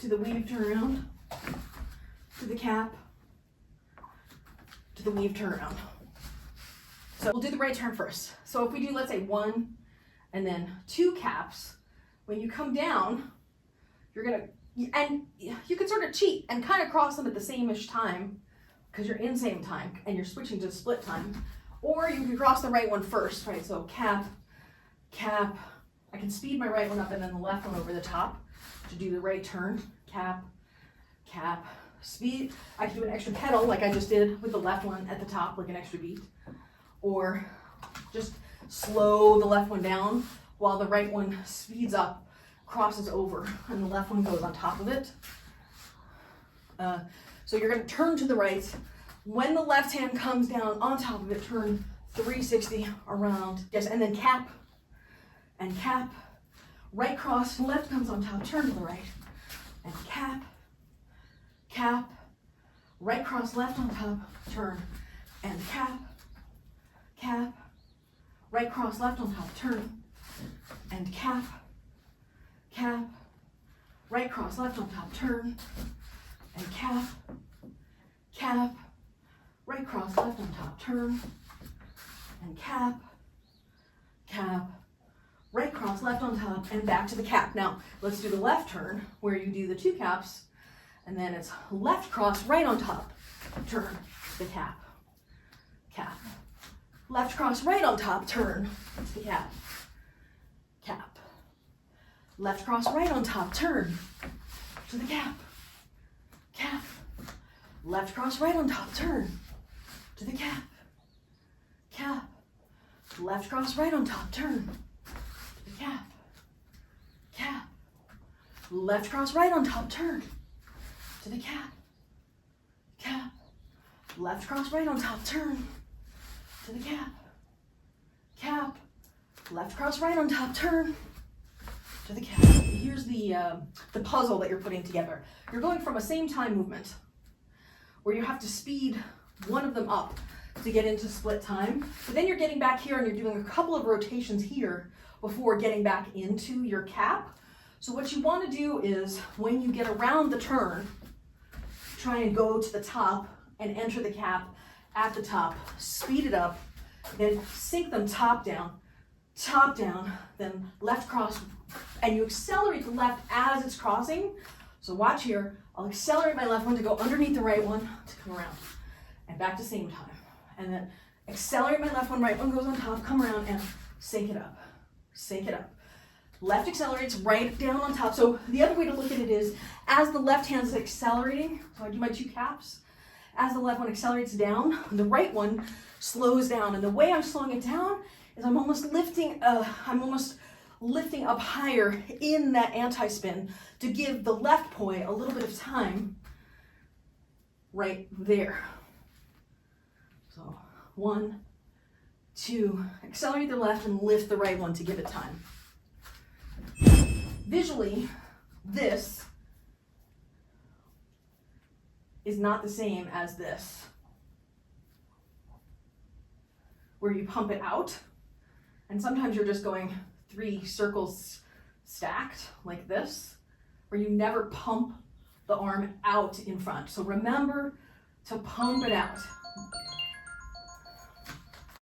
to the weave turnaround, to the cap, to the weave turnaround. So we'll do the right turn first. So if we do, let's say 1 and then 2 caps, when you come down, you're gonna, and you can sort of cheat and kind of cross them at the same-ish time because you're in same time and you're switching to split time. Or you can cross the right one first, right? So cap, cap. I can speed my right one up and then the left one over the top to do the right turn. Cap, cap, speed. I can do an extra pedal like I just did with the left one at the top, like an extra beat. Or just slow the left one down while the right one speeds up, crosses over, and the left one goes on top of it. So you're going to turn to the right. When the left hand comes down on top of it, turn 360 around. Yes, and then cap, and cap. Right cross, left comes on top, turn to the right. And cap, cap. Right cross, left on top, turn. And cap, cap. Right cross, left on top, turn. And cap, cap. Right cross, left on top, turn. And cap, cap. Right cross, left on top, turn. And cap, cap. Right cross, left on top, and back to the cap. Now, let's do the left turn, where you do the 2 caps, and then it's left cross, right on top, turn, the cap, cap. Left cross, right on top, turn, the cap, cap. Left cross, right on top, turn, to the cap, cap. Left cross, right on top, turn, to the cap, cap. Left cross, right on top, turn, cap, cap. Left cross, right on top, turn, to the cap, cap. Left cross, right on top, turn, to the cap, cap. Left cross, right on top, turn, to the cap. Here's the puzzle that you're putting together. You're going from a same time movement where you have to speed one of them up to get into split time, but then you're getting back here and you're doing a couple of rotations here before getting back into your cap. So what you want to do is when you get around the turn, try and go to the top and enter the cap at the top, speed it up, then sink them top down, then left cross, and you accelerate the left as it's crossing. So watch here, I'll accelerate my left one to go underneath the right one to come around, and back to same time. And then accelerate my left one, right one goes on top, come around and sink it up, sink it up. Left accelerates right down on top. So the other way to look at it is, as the left hand's accelerating, so I do my 2 caps, as the left one accelerates down, the right one slows down. And the way I'm slowing it down is I'm almost lifting up higher in that anti-spin to give the left poi a little bit of time right there. So 1, 2, accelerate the left and lift the right one to give it time. Visually, this is not the same as this, where you pump it out, and sometimes you're just going 3 circles stacked like this, where you never pump the arm out in front. So remember to pump it out.